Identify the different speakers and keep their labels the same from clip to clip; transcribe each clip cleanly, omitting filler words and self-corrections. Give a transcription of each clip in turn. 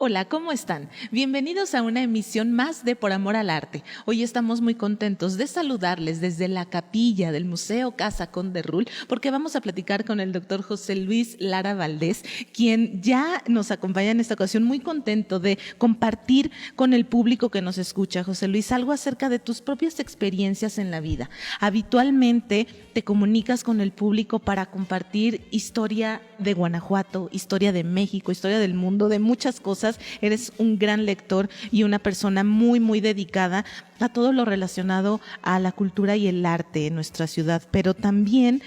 Speaker 1: Hola, ¿cómo están? Bienvenidos a una emisión más de Por Amor al Arte. Hoy estamos muy contentos de saludarles desde la capilla del Museo Casa Conde Rull, porque vamos a platicar con el doctor José Luis Lara Valdés, quien ya nos acompaña en esta ocasión, muy contento de compartir con el público que nos escucha. José Luis, algo acerca de tus propias experiencias en la vida. Habitualmente te comunicas con el público para compartir historia de Guanajuato, historia de México, historia del mundo, de muchas cosas. Eres un gran lector y una persona muy, muy dedicada a todo lo relacionado a la cultura y el arte en nuestra ciudad, pero también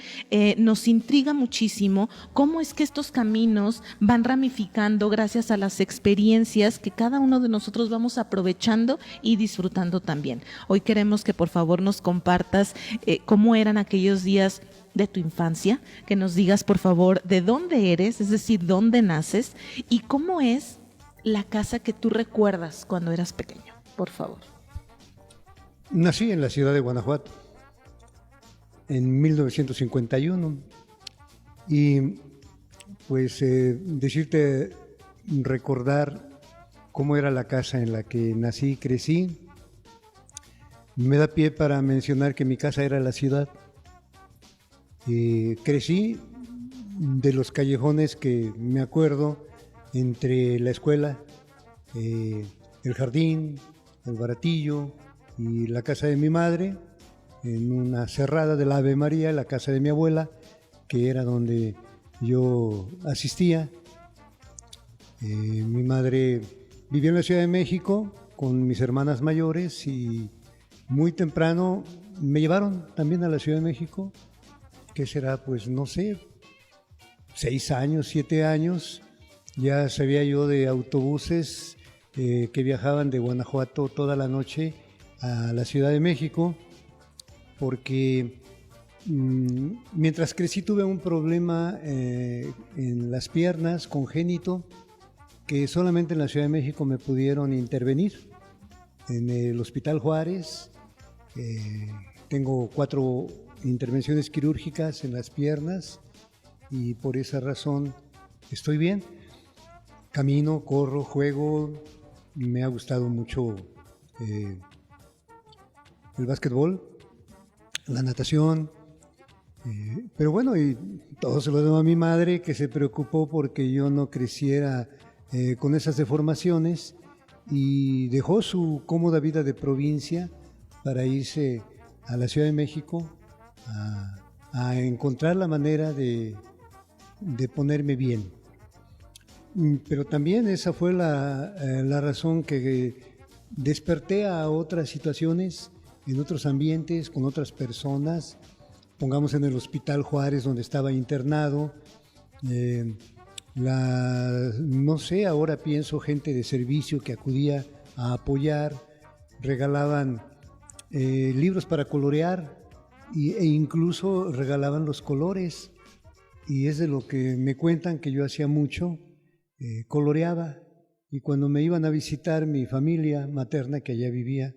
Speaker 1: nos intriga muchísimo cómo es que estos caminos van ramificando gracias a las experiencias que cada uno de nosotros vamos aprovechando y disfrutando también. Hoy queremos que por favor nos compartas cómo eran aquellos días de tu infancia, que nos digas por favor de dónde eres, es decir, dónde naces y cómo es la casa que tú recuerdas cuando eras pequeño, por favor.
Speaker 2: Nací en la ciudad de Guanajuato en 1951 y pues recordar cómo era la casa en la que nací y crecí, me da pie para mencionar que mi casa era la ciudad. Crecí de los callejones que me acuerdo entre la escuela, el jardín, el baratillo y la casa de mi madre, en una cerrada de la Ave María, la casa de mi abuela, que era donde yo asistía. Mi madre vivió en la Ciudad de México con mis hermanas mayores y muy temprano me llevaron también a la Ciudad de México, que será, pues no sé, 6 años, 7 años. Ya sabía yo de autobuses que viajaban de Guanajuato toda la noche a la Ciudad de México, porque mientras crecí tuve un problema en las piernas congénito que solamente en la Ciudad de México me pudieron intervenir. En el Hospital Juárez tengo 4 intervenciones quirúrgicas en las piernas y por esa razón estoy bien. Camino, corro, juego, me ha gustado mucho el básquetbol, la natación, pero bueno, y todo se lo debo a mi madre, que se preocupó porque yo no creciera con esas deformaciones y dejó su cómoda vida de provincia para irse a la Ciudad de México a encontrar la manera de ponerme bien. Pero también esa fue la razón que desperté a otras situaciones, en otros ambientes, con otras personas. Pongamos en el Hospital Juárez, donde estaba internado. No sé, ahora pienso gente de servicio que acudía a apoyar, regalaban libros para colorear e incluso regalaban los colores. Y es de lo que me cuentan que yo hacía mucho. Coloreaba, y cuando me iban a visitar mi familia materna que allá vivía,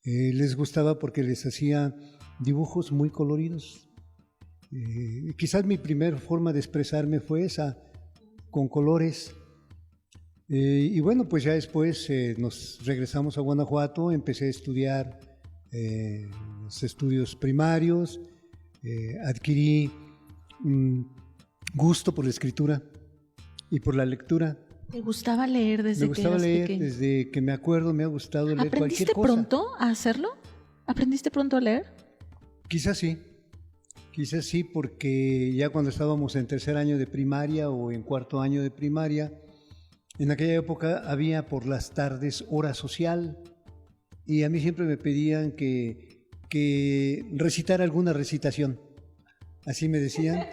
Speaker 2: les gustaba porque les hacía dibujos muy coloridos. Quizás mi primera forma de expresarme fue esa, con colores. Y bueno, pues ya después nos regresamos a Guanajuato, empecé a estudiar los estudios primarios, adquirí gusto por la escritura y por la lectura.
Speaker 1: ¿Te gustaba leer desde que eras pequeño?
Speaker 2: Me gustaba leer desde que me acuerdo, me ha gustado leer cualquier cosa.
Speaker 1: ¿Aprendiste pronto a hacerlo? ¿Aprendiste pronto a leer?
Speaker 2: Quizás sí, porque ya cuando estábamos en tercer año de primaria o en cuarto año de primaria, en aquella época había por las tardes hora social y a mí siempre me pedían que recitara alguna recitación, así me decían,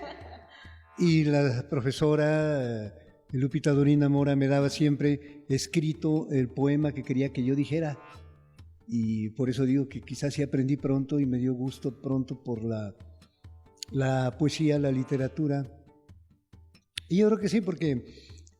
Speaker 2: y la profesora Lupita Dorina Mora me daba siempre escrito el poema que quería que yo dijera, y por eso digo que quizás sí aprendí pronto y me dio gusto pronto por la poesía, la literatura. Y yo creo que sí, porque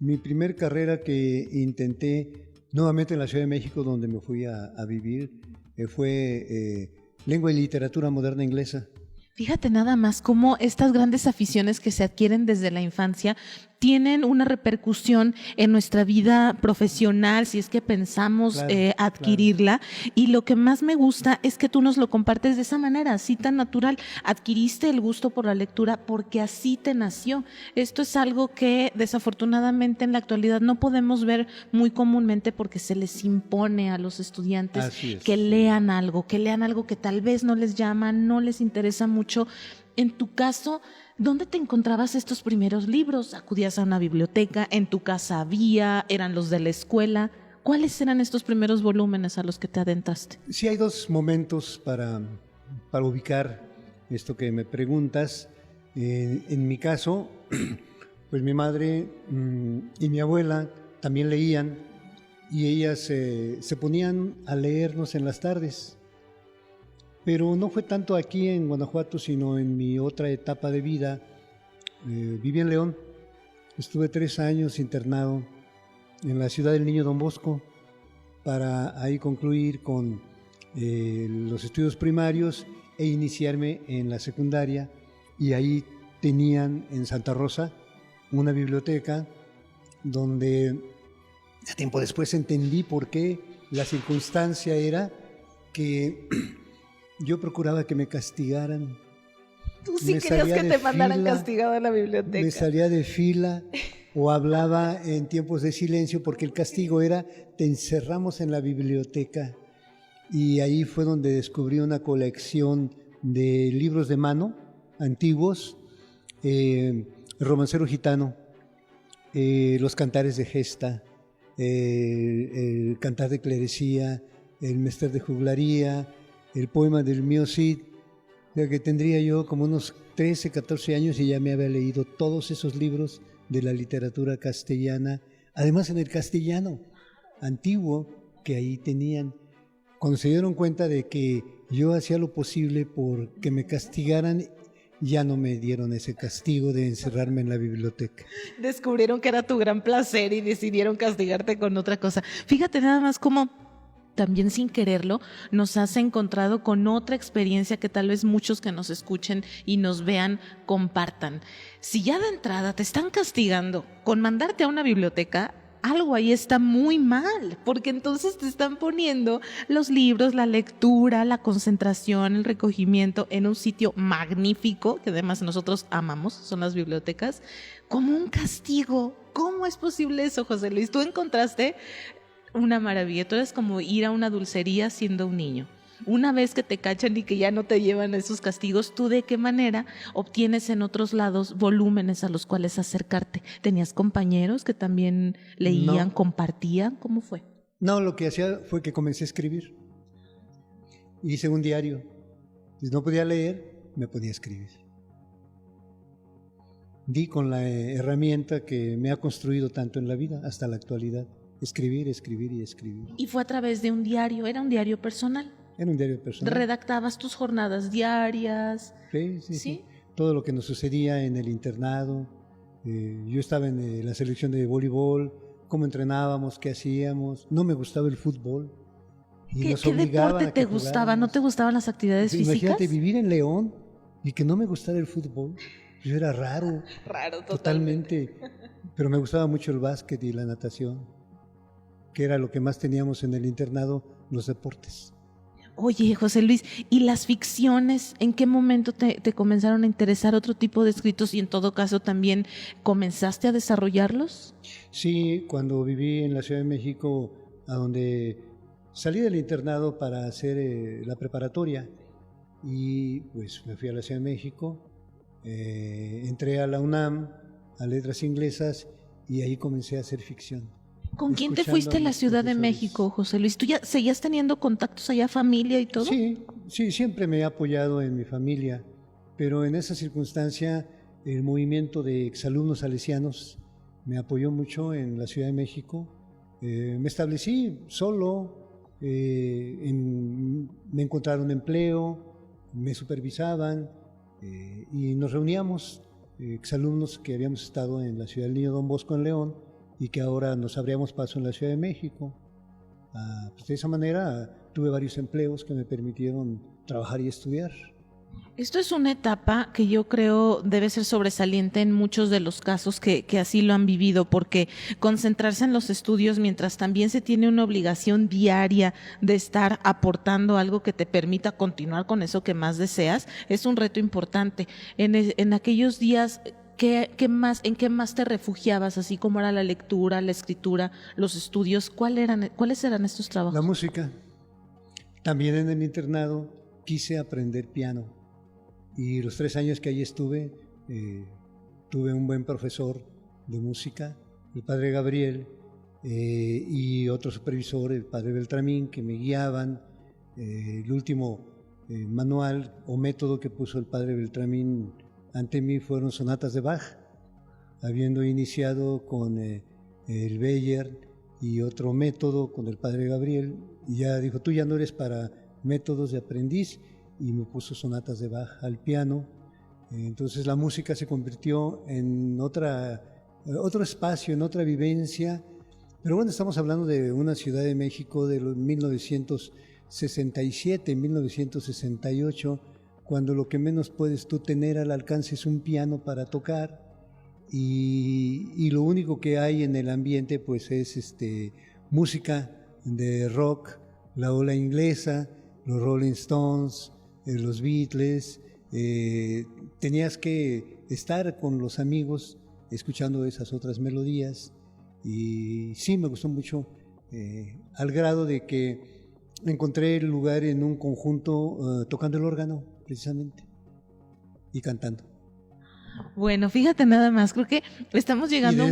Speaker 2: mi primer carrera que intenté nuevamente en la Ciudad de México, donde me fui a vivir, fue lengua y literatura moderna inglesa.
Speaker 1: Fíjate nada más cómo estas grandes aficiones que se adquieren desde la infancia tienen una repercusión en nuestra vida profesional si es que pensamos
Speaker 2: Claro,
Speaker 1: adquirirla. Y lo que más me gusta es que tú nos lo compartes de esa manera, así tan natural. Adquiriste el gusto por la lectura porque así te nació. Esto es algo que desafortunadamente en la actualidad no podemos ver muy comúnmente porque se les impone a los estudiantes
Speaker 2: Así es,
Speaker 1: que
Speaker 2: sí.
Speaker 1: lean algo que tal vez no les llama, no les interesa mucho. En tu caso, ¿dónde te encontrabas estos primeros libros? ¿Acudías a una biblioteca? ¿En tu casa había? ¿Eran los de la escuela? ¿Cuáles eran estos primeros volúmenes a los que te adentraste?
Speaker 2: Sí, hay dos momentos para ubicar esto que me preguntas. En mi caso, pues mi madre y mi abuela también leían y ellas se ponían a leernos en las tardes. Pero no fue tanto aquí en Guanajuato, sino en mi otra etapa de vida. Viví en León, estuve 3 años internado en la ciudad del Niño Don Bosco para ahí concluir con los estudios primarios e iniciarme en la secundaria. Y ahí tenían en Santa Rosa una biblioteca donde ya tiempo después entendí por qué la circunstancia era que yo procuraba que me castigaran.
Speaker 1: Tú sí
Speaker 2: Me
Speaker 1: querías
Speaker 2: salía
Speaker 1: que
Speaker 2: de
Speaker 1: te mandaran
Speaker 2: fila,
Speaker 1: castigado a la biblioteca.
Speaker 2: Me salía de fila o hablaba en tiempos de silencio porque el castigo era te encerramos en la biblioteca. Y ahí fue donde descubrí una colección de libros de mano antiguos, el romancero gitano, los cantares de gesta, el cantar de clerecía, el mester de juglaría, el poema del mío Cid. O sea que tendría yo como unos 13, 14 años y ya me había leído todos esos libros de la literatura castellana, además en el castellano antiguo que ahí tenían. Cuando se dieron cuenta de que yo hacía lo posible por que me castigaran, ya no me dieron ese castigo de encerrarme en la biblioteca.
Speaker 1: Descubrieron que era tu gran placer y decidieron castigarte con otra cosa. Fíjate nada más cómo también sin quererlo nos has encontrado con otra experiencia que tal vez muchos que nos escuchen y nos vean compartan. Si ya de entrada te están castigando con mandarte a una biblioteca, algo ahí está muy mal, porque entonces te están poniendo los libros, la lectura, la concentración, el recogimiento en un sitio magnífico, que además nosotros amamos, son las bibliotecas, como un castigo. ¿Cómo es posible eso, José Luis? Tú encontraste una maravilla, tú eres como ir a una dulcería siendo un niño. Una vez que te cachan y que ya no te llevan esos castigos, ¿tú de qué manera obtienes en otros lados volúmenes a los cuales acercarte? ¿Tenías compañeros que también leían,
Speaker 2: No.
Speaker 1: compartían? ¿Cómo fue?
Speaker 2: No, lo que hacía fue que comencé a escribir. Hice un diario. Si no podía leer, me ponía a escribir. Di con la herramienta que me ha construido tanto en la vida hasta la actualidad. Escribir, escribir y escribir.
Speaker 1: Y fue a través de un diario, era un diario personal.
Speaker 2: Era un diario personal.
Speaker 1: Redactabas tus jornadas diarias.
Speaker 2: Sí. Todo lo que nos sucedía en el internado. Yo estaba en la selección de voleibol, cómo entrenábamos, qué hacíamos. No me gustaba el fútbol. Y
Speaker 1: ¿Qué
Speaker 2: nos obligaban
Speaker 1: deporte
Speaker 2: a que
Speaker 1: te gustaba?
Speaker 2: jugáramos.
Speaker 1: ¿No te gustaban las actividades físicas?
Speaker 2: Imagínate vivir en León y que no me gustara el fútbol. Eso era raro.
Speaker 1: Raro,
Speaker 2: Totalmente. Pero me gustaba mucho el básquet y la natación, que era lo que más teníamos en el internado, los deportes.
Speaker 1: Oye, José Luis, ¿y las ficciones? ¿En qué momento te comenzaron a interesar otro tipo de escritos y en todo caso también comenzaste a desarrollarlos?
Speaker 2: Sí, cuando viví en la Ciudad de México, a donde salí del internado para hacer la preparatoria y pues me fui a la Ciudad de México, entré a la UNAM, a Letras Inglesas y ahí comencé a hacer ficción.
Speaker 1: ¿Con quién te
Speaker 2: Escuchando
Speaker 1: fuiste a la
Speaker 2: mis
Speaker 1: Ciudad de
Speaker 2: profesores.
Speaker 1: México, José Luis? ¿Tú ya seguías teniendo contactos allá, familia y todo?
Speaker 2: Sí, siempre me he apoyado en mi familia, pero en esa circunstancia el movimiento de exalumnos salesianos me apoyó mucho en la Ciudad de México. Me establecí solo, me encontraron empleo, me supervisaban y nos reuníamos, exalumnos que habíamos estado en la Ciudad del Niño Don Bosco en León y que ahora nos abríamos paso en la Ciudad de México. Pues de esa manera tuve varios empleos que me permitieron trabajar y estudiar.
Speaker 1: Esto es una etapa que yo creo debe ser sobresaliente en muchos de los casos que así lo han vivido, porque concentrarse en los estudios mientras también se tiene una obligación diaria de estar aportando algo que te permita continuar con eso que más deseas, es un reto importante. En aquellos días, ¿en qué más te refugiabas, así como era la lectura, la escritura, los estudios? ¿Cuáles eran estos trabajos?
Speaker 2: La música. También en el internado quise aprender piano. Y los 3 años que allí estuve, tuve un buen profesor de música, el padre Gabriel, y otro supervisor, el padre Beltramín, que me guiaban. El último manual o método que puso el padre Beltramín ante mí fueron sonatas de Bach, habiendo iniciado con el Beyer y otro método con el padre Gabriel, y ya dijo, tú ya no eres para métodos de aprendiz, y me puso sonatas de Bach al piano. Entonces la música se convirtió en otro espacio, en otra vivencia. Pero bueno, estamos hablando de una Ciudad de México de los 1967, 1968, cuando lo que menos puedes tú tener al alcance es un piano para tocar, y lo único que hay en el ambiente pues es música de rock, la ola inglesa, los Rolling Stones, los Beatles. Tenías que estar con los amigos escuchando esas otras melodías, y sí, me gustó mucho, al grado de que encontré el lugar en un conjunto tocando el órgano, precisamente, y cantando.
Speaker 1: Bueno, fíjate nada más, creo que estamos llegando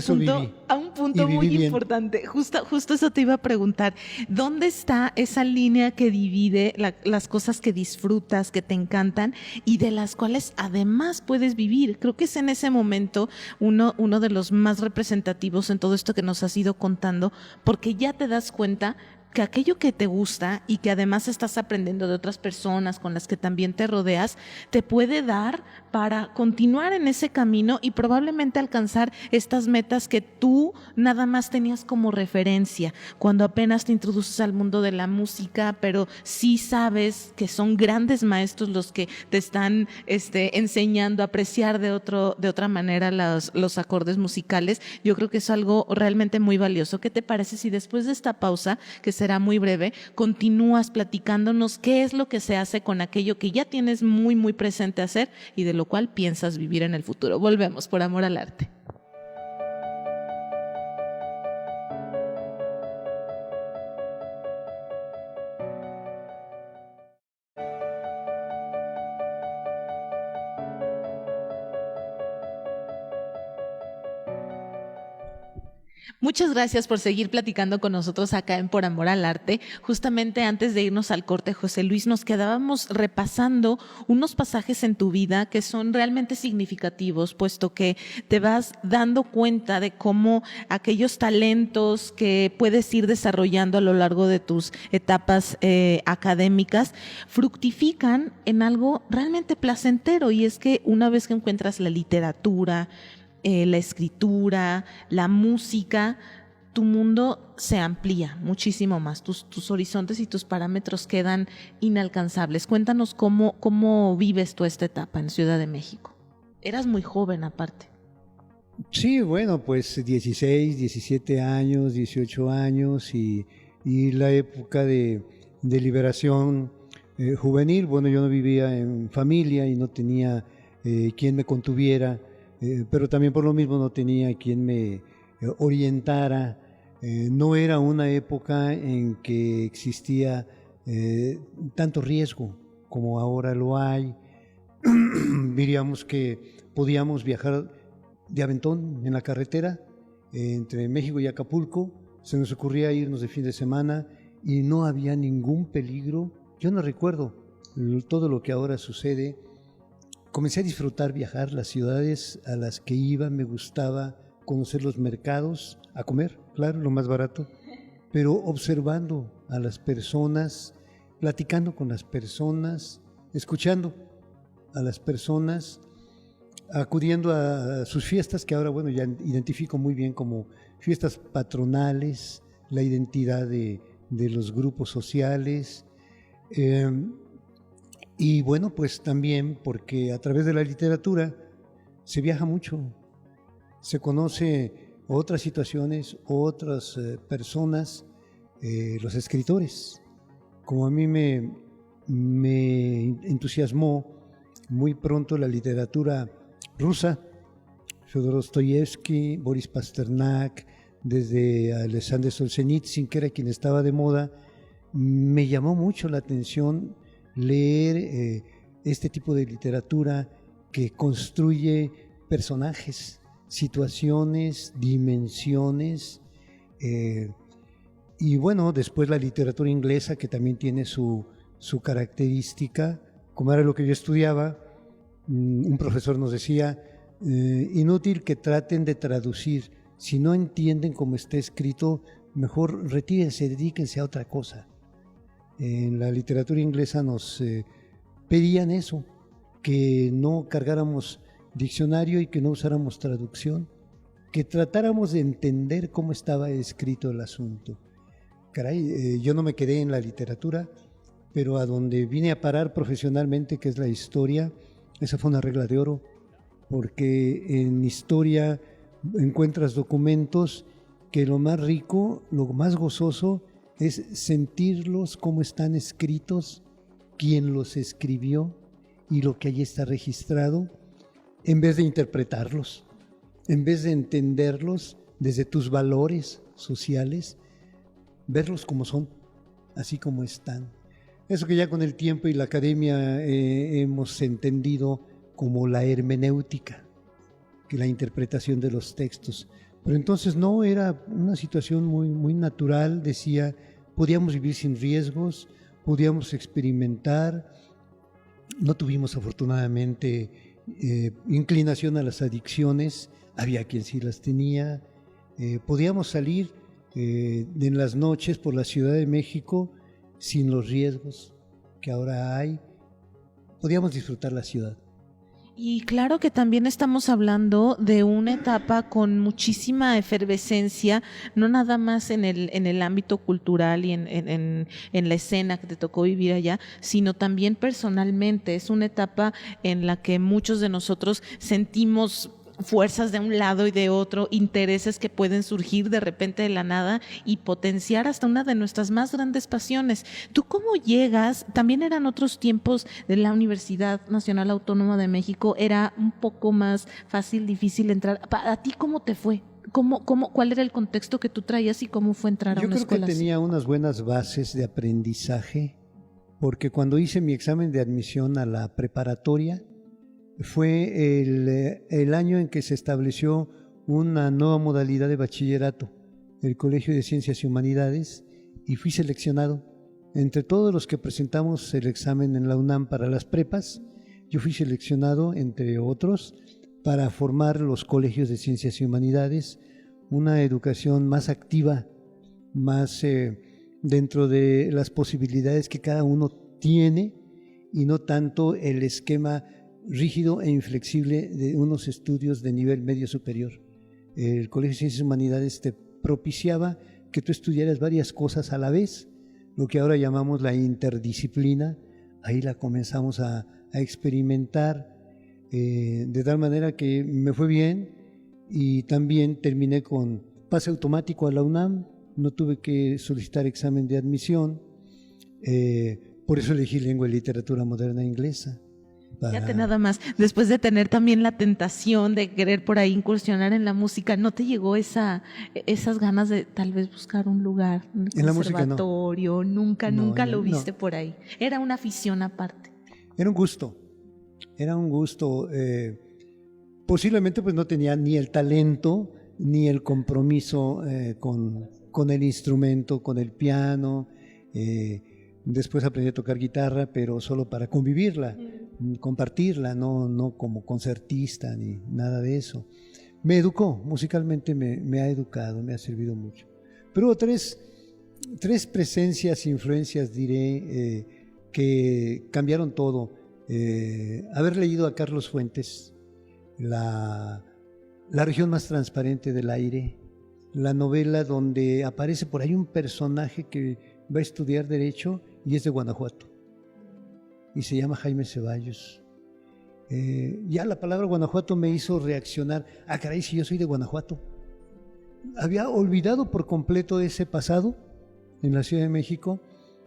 Speaker 1: a un punto muy importante. Justo eso te iba a preguntar. ¿Dónde está esa línea que divide las cosas que disfrutas, que te encantan y de las cuales además puedes vivir? Creo que es en ese momento uno de los más representativos en todo esto que nos has ido contando, porque ya te das cuenta que aquello que te gusta y que además estás aprendiendo de otras personas con las que también te rodeas, te puede dar para continuar en ese camino y probablemente alcanzar estas metas que tú nada más tenías como referencia cuando apenas te introduces al mundo de la música, pero sí sabes que son grandes maestros los que te están enseñando a apreciar de otra manera los acordes musicales. Yo creo que es algo realmente muy valioso. ¿Qué te parece si después de esta pausa, que será muy breve, continúas platicándonos qué es lo que se hace con aquello que ya tienes muy, muy presente hacer y de lo cual piensas vivir en el futuro? Volvemos por Amor al Arte. Muchas gracias por seguir platicando con nosotros acá en Por Amor al Arte. Justamente antes de irnos al corte, José Luis, nos quedábamos repasando unos pasajes en tu vida que son realmente significativos, puesto que te vas dando cuenta de cómo aquellos talentos que puedes ir desarrollando a lo largo de tus etapas académicas fructifican en algo realmente placentero, y es que una vez que encuentras la literatura, la escritura, la música, tu mundo se amplía muchísimo más, tus horizontes y tus parámetros quedan inalcanzables. Cuéntanos cómo vives tú esta etapa en Ciudad de México. Eras muy joven aparte.
Speaker 2: Sí, bueno, pues 16, 17 años, 18 años y la época de liberación juvenil. Bueno, yo no vivía en familia y no tenía quien me contuviera, pero también por lo mismo no tenía quien me orientara. No era una época en que existía tanto riesgo como ahora lo hay. Diríamos que podíamos viajar de aventón en la carretera entre México y Acapulco. Se nos ocurría irnos de fin de semana y no había ningún peligro. Yo no recuerdo todo lo que ahora sucede. Comencé a disfrutar viajar. Las ciudades a las que iba me gustaba conocer los mercados, a comer, claro, lo más barato, pero observando a las personas, platicando con las personas, escuchando a las personas, acudiendo a sus fiestas, que ahora, bueno, ya identifico muy bien como fiestas patronales, la identidad de los grupos sociales. Y bueno, pues también porque a través de la literatura se viaja mucho, se conoce otras situaciones, otras personas, los escritores. Como a mí me entusiasmó muy pronto la literatura rusa, Fyodor Dostoyevsky, Boris Pasternak, desde Alexander Solzhenitsyn, que era quien estaba de moda, me llamó mucho la atención leer este tipo de literatura que construye personajes, situaciones, dimensiones, y bueno, después la literatura inglesa, que también tiene su característica, como era lo que yo estudiaba. Un profesor nos decía, inútil que traten de traducir, si no entienden cómo está escrito, mejor retírense, dedíquense a otra cosa. En la literatura inglesa nos pedían eso, que no cargáramos diccionario y que no usáramos traducción, que tratáramos de entender cómo estaba escrito el asunto. Caray, yo no me quedé en la literatura, pero a donde vine a parar profesionalmente, que es la historia, esa fue una regla de oro, porque en historia encuentras documentos que lo más rico, lo más gozoso es sentirlos como están escritos, quién los escribió y lo que allí está registrado, en vez de interpretarlos, en vez de entenderlos desde tus valores sociales, verlos como son, así como están. Eso que ya con el tiempo y la academia hemos entendido como la hermenéutica, que la interpretación de los textos. Pero entonces no, era una situación muy natural, decía, podíamos vivir sin riesgos, podíamos experimentar, no tuvimos afortunadamente inclinación a las adicciones, había quien sí las tenía, podíamos salir en las noches por la Ciudad de México sin los riesgos que ahora hay, podíamos disfrutar la ciudad.
Speaker 1: Y claro que también estamos hablando de una etapa con muchísima efervescencia, no nada más en el ámbito cultural y en la escena que te tocó vivir allá, sino también personalmente. Es una etapa en la que muchos de nosotros sentimos fuerzas de un lado y de otro, intereses que pueden surgir de repente de la nada y potenciar hasta una de nuestras más grandes pasiones. ¿Tú cómo llegas? También eran otros tiempos de la Universidad Nacional Autónoma de México, era un poco más fácil, difícil entrar. ¿A ti cómo te fue? ¿Cuál era el contexto que tú traías y cómo fue entrar a una escuela?
Speaker 2: Yo creo que tenía unas buenas bases de aprendizaje, porque cuando hice mi examen de admisión a la preparatoria, fue el año en que se estableció una nueva modalidad de bachillerato, el Colegio de Ciencias y Humanidades, y fui seleccionado. Entre todos los que presentamos el examen en la UNAM para las prepas, yo fui seleccionado, entre otros, para formar los colegios de Ciencias y Humanidades, una educación más activa, más dentro de las posibilidades que cada uno tiene y no tanto el esquema rígido e inflexible de unos estudios de nivel medio superior. El Colegio de Ciencias y Humanidades te propiciaba que tú estudiaras varias cosas a la vez, lo que ahora llamamos la interdisciplina. Ahí la comenzamos a experimentar, de tal manera que me fue bien y también terminé con pase automático a la UNAM, no tuve que solicitar examen de admisión, por eso elegí lengua y literatura moderna inglesa.
Speaker 1: Fíjate nada más, después de tener también la tentación de querer por ahí incursionar en la música, ¿no te llegó esas ganas de tal vez buscar un lugar, un
Speaker 2: en
Speaker 1: conservatorio?
Speaker 2: La música no.
Speaker 1: Nunca lo viste por ahí. Era una afición aparte.
Speaker 2: Era un gusto. Posiblemente pues no tenía ni el talento ni el compromiso con el instrumento, con el piano. Después aprendí a tocar guitarra, pero solo para convivirla, compartirla, no como concertista ni nada de eso. Me educó, musicalmente me ha educado, me ha servido mucho. Pero hubo tres presencias, influencias, diré, que cambiaron todo. Haber leído a Carlos Fuentes, la región más transparente del aire, la novela donde aparece por ahí un personaje que va a estudiar Derecho y es de Guanajuato. y se llama Jaime Ceballos. Ya la palabra Guanajuato me hizo reaccionar. Ah, caray, si yo soy de Guanajuato. Había olvidado por completo ese pasado en la Ciudad de México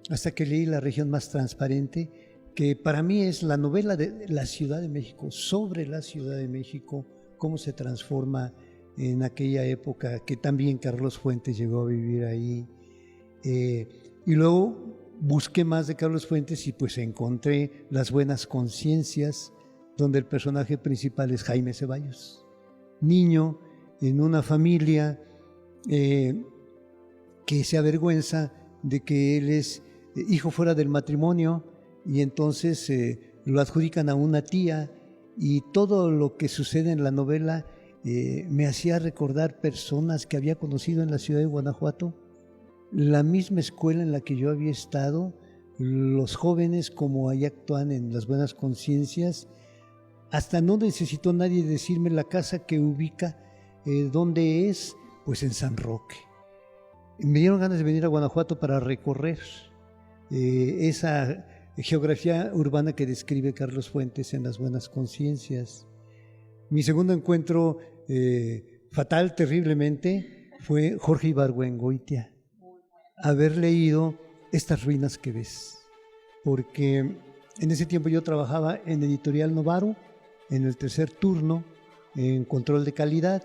Speaker 2: hasta que leí La región más transparente, que para mí es la novela de la Ciudad de México, sobre la Ciudad de México, cómo se transforma en aquella época, que también Carlos Fuentes llegó a vivir ahí. Y luego busqué más de Carlos Fuentes y pues encontré Las buenas conciencias, donde el personaje principal es Jaime Ceballos, niño en una familia que se avergüenza de que él es hijo fuera del matrimonio, y entonces lo adjudican a una tía, y todo lo que sucede en la novela me hacía recordar personas que había conocido en la ciudad de Guanajuato, la misma escuela en la que yo había estado, los jóvenes como ahí actúan en Las buenas conciencias. Hasta no necesitó nadie decirme la casa que ubica, dónde es, pues en San Roque. Me dieron ganas de venir a Guanajuato para recorrer esa geografía urbana que describe Carlos Fuentes en Las buenas conciencias. Mi segundo encuentro fatal, terriblemente, fue Jorge Ibargüengoitia. Haber leído Estas ruinas que ves, porque en ese tiempo yo trabajaba en Editorial Novaro, en el tercer turno, en control de calidad,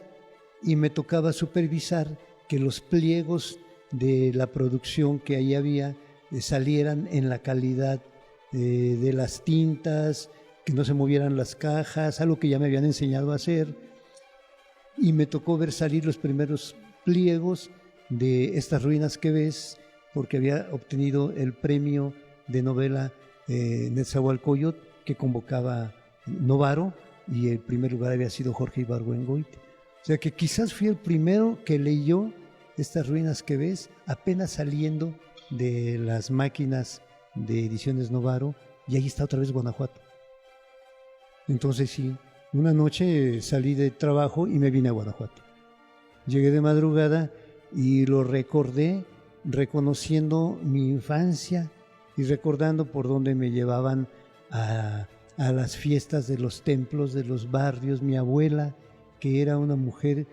Speaker 2: y me tocaba supervisar que los pliegos de la producción que ahí había salieran en la calidad de las tintas, que no se movieran las cajas, algo que ya me habían enseñado a hacer, y me tocó ver salir los primeros pliegos de Estas ruinas que ves, porque había obtenido el premio de novela Netzahualcóyotl que convocaba Novaro, y el primer lugar había sido Jorge Ibargüengoitia. O sea que quizás fui el primero que leyó Estas ruinas que ves apenas saliendo de las máquinas de Ediciones Novaro, y ahí está otra vez Guanajuato. Entonces sí, una noche salí de trabajo y me vine a Guanajuato. Llegué de madrugada y lo recordé reconociendo mi infancia y recordando por dónde me llevaban a las fiestas de los templos, de los barrios. Mi abuela, que era una mujer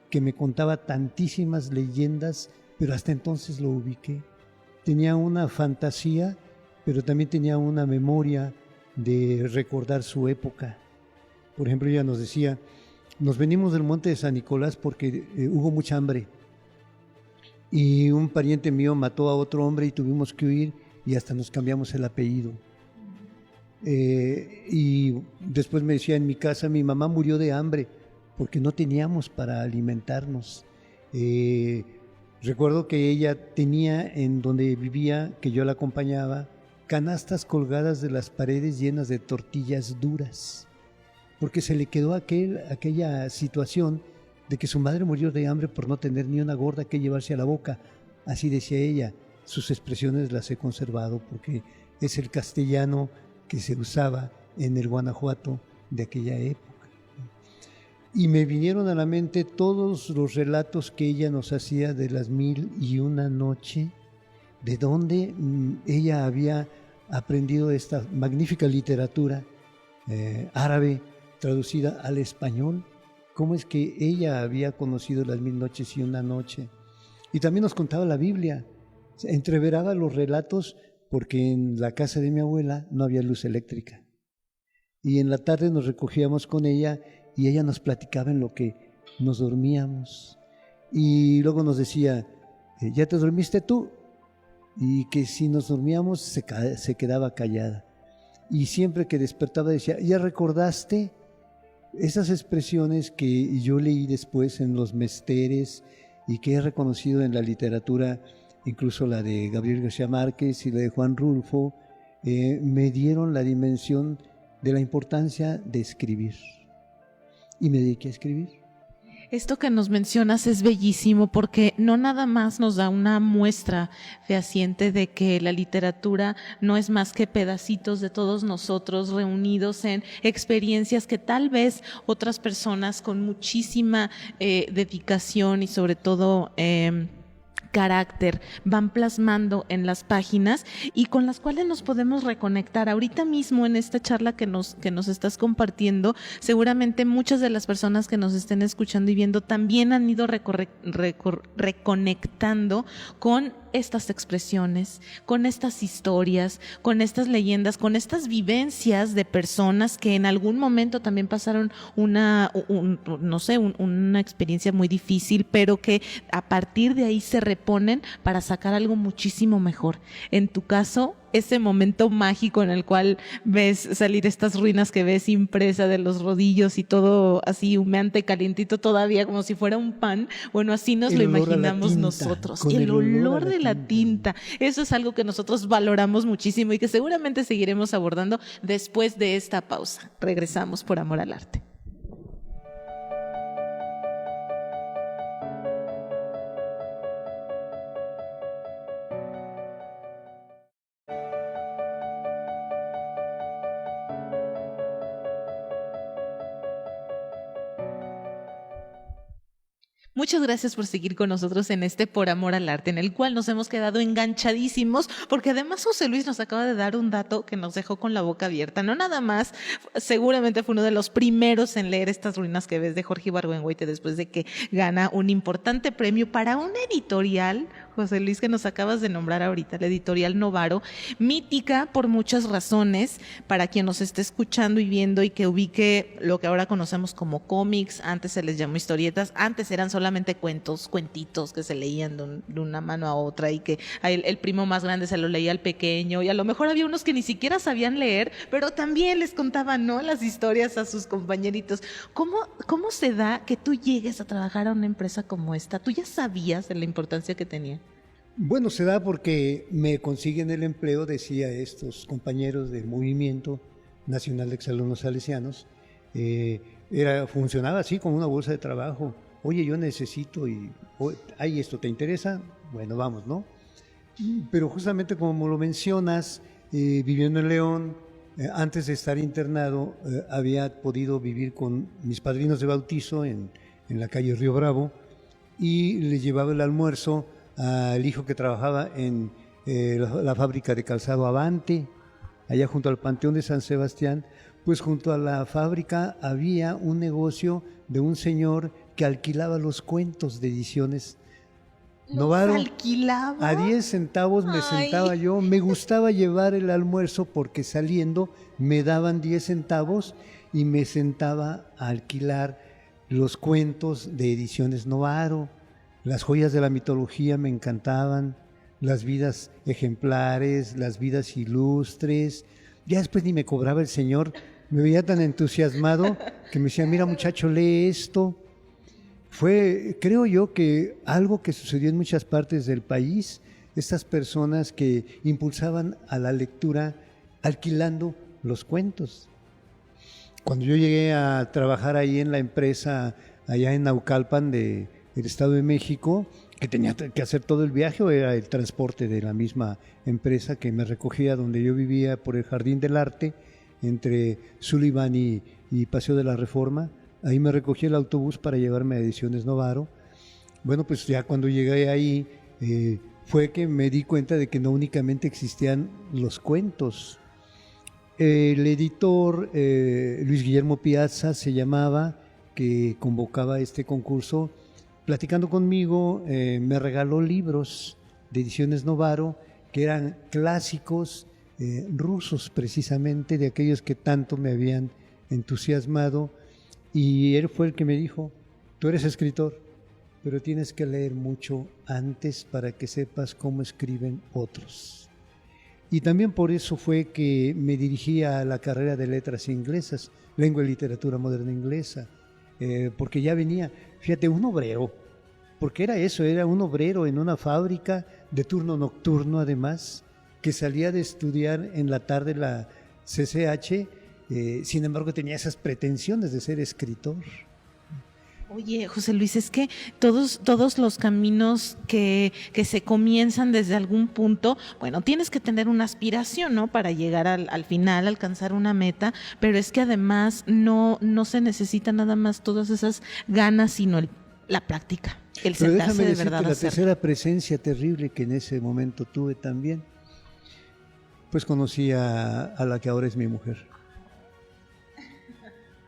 Speaker 2: que me contaba tantísimas leyendas, pero hasta entonces lo ubiqué. Tenía una fantasía, pero también tenía una memoria de recordar su época. Por ejemplo, ella nos decía, nos venimos del monte de San Nicolás porque hubo mucha hambre, y un pariente mío mató a otro hombre y tuvimos que huir, y hasta nos cambiamos el apellido. Y después me decía, en mi casa mi mamá murió de hambre porque no teníamos para alimentarnos. Recuerdo que ella tenía en donde vivía, que yo la acompañaba, canastas colgadas de las paredes llenas de tortillas duras, porque se le quedó aquella situación de que su madre murió de hambre por no tener ni una gorda que llevarse a la boca. Así decía ella. Sus expresiones las he conservado porque es el castellano que se usaba en el Guanajuato de aquella época. Y me vinieron a la mente todos los relatos que ella nos hacía de las 1001 noche, de dónde ella había aprendido esta magnífica literatura árabe traducida al español, cómo es que ella había conocido las 1000 noches y una noche. Y también nos contaba la Biblia, entreveraba los relatos, porque en la casa de mi abuela no había luz eléctrica. Y en la tarde nos recogíamos con ella y ella nos platicaba en lo que nos dormíamos. Y luego nos decía, ¿ya te dormiste tú? Y que si nos dormíamos se quedaba callada. Y siempre que despertaba decía, ¿ya recordaste? Esas expresiones que yo leí después en los mesteres y que he reconocido en la literatura, incluso la de Gabriel García Márquez y la de Juan Rulfo, me dieron la dimensión de la importancia de escribir. Y me dediqué a escribir.
Speaker 1: Esto que nos mencionas es bellísimo porque no nada más nos da una muestra fehaciente de que la literatura no es más que pedacitos de todos nosotros reunidos en experiencias que tal vez otras personas con muchísima dedicación y sobre todo carácter van plasmando en las páginas y con las cuales nos podemos reconectar. Ahorita mismo en esta charla que nos estás compartiendo, seguramente muchas de las personas que nos estén escuchando y viendo también han ido reconectando con estas expresiones, con estas historias, con estas leyendas, con estas vivencias de personas que en algún momento también pasaron una experiencia muy difícil, pero que a partir de ahí se reponen para sacar algo muchísimo mejor. En tu caso, ese momento mágico en el cual ves salir estas ruinas que ves impresa de los rodillos y todo así humeante, calientito todavía, como si fuera un pan. Bueno, así nos lo imaginamos nosotros. El olor de la tinta. Eso es algo que nosotros valoramos muchísimo y que seguramente seguiremos abordando después de esta pausa. Regresamos por Amor al Arte. Muchas gracias por seguir con nosotros en este Por Amor al Arte, en el cual nos hemos quedado enganchadísimos, porque además José Luis nos acaba de dar un dato que nos dejó con la boca abierta. No nada más, seguramente fue uno de los primeros en leer estas ruinas que ves de Jorge Ibargüengoitia después de que gana un importante premio para una editorial, José Luis, que nos acabas de nombrar ahorita, la editorial Novaro, mítica por muchas razones, para quien nos esté escuchando y viendo y que ubique lo que ahora conocemos como cómics. Antes se les llamó historietas, antes eran solamente cuentitos que se leían de una mano a otra y que el primo más grande se lo leía al pequeño y a lo mejor había unos que ni siquiera sabían leer, pero también les contaban, ¿no?, las historias a sus compañeritos. ¿Cómo se da que tú llegues a trabajar a una empresa como esta? ¿Tú ya sabías de la importancia que tenía?
Speaker 2: Bueno, se da porque me consiguen el empleo, decía estos compañeros del Movimiento Nacional de Exalumnos Salesianos. Funcionaba así como una bolsa de trabajo. Oye, yo necesito ¿hay esto te interesa? Bueno, vamos, ¿no? Pero justamente como lo mencionas, viviendo en León, antes de estar internado, había podido vivir con mis padrinos de bautizo en la calle Río Bravo y les llevaba el almuerzo al hijo que trabajaba en la fábrica de calzado Avante, allá junto al Panteón de San Sebastián. Pues junto a la fábrica había un negocio de un señor que alquilaba los cuentos de Ediciones Novaro.
Speaker 1: ¿Alquilaba?
Speaker 2: A 10 centavos me sentaba yo. Me gustaba llevar el almuerzo porque saliendo me daban 10 centavos y me sentaba a alquilar los cuentos de Ediciones Novaro. Las joyas de la mitología me encantaban, las vidas ejemplares, las vidas ilustres. Ya después ni me cobraba el señor, me veía tan entusiasmado que me decía, mira muchacho, lee esto. Fue, creo yo, que algo que sucedió en muchas partes del país, estas personas que impulsaban a la lectura alquilando los cuentos. Cuando yo llegué a trabajar ahí en la empresa, allá en Naucalpan del Estado de México, que tenía que hacer todo el viaje, o era el transporte de la misma empresa que me recogía donde yo vivía por el Jardín del Arte, entre Sullivan y Paseo de la Reforma. Ahí me recogía el autobús para llevarme a Ediciones Novaro. Bueno, pues ya cuando llegué ahí fue que me di cuenta de que no únicamente existían los cuentos. El editor Luis Guillermo Piazza se llamaba, que convocaba este concurso, platicando conmigo, me regaló libros de Ediciones Novaro que eran clásicos rusos, precisamente, de aquellos que tanto me habían entusiasmado. Y él fue el que me dijo, tú eres escritor, pero tienes que leer mucho antes para que sepas cómo escriben otros. Y también por eso fue que me dirigí a la carrera de letras inglesas, lengua y literatura moderna inglesa, porque ya venía, fíjate, un obrero, porque era eso, era un obrero en una fábrica de turno nocturno además, que salía de estudiar en la tarde la CCH, sin embargo tenía esas pretensiones de ser escritor.
Speaker 1: Oye, José Luis, es que todos los caminos que se comienzan desde algún punto, bueno, tienes que tener una aspiración, ¿no?, para llegar al final, alcanzar una meta, pero es que además no se necesita nada más todas esas ganas, sino la práctica. el
Speaker 2: Pero
Speaker 1: sentarse
Speaker 2: déjame
Speaker 1: de
Speaker 2: decirte,
Speaker 1: verdad a
Speaker 2: la
Speaker 1: hacer.
Speaker 2: tercera presencia terrible que en ese momento tuve también, pues conocí a la que ahora es mi mujer.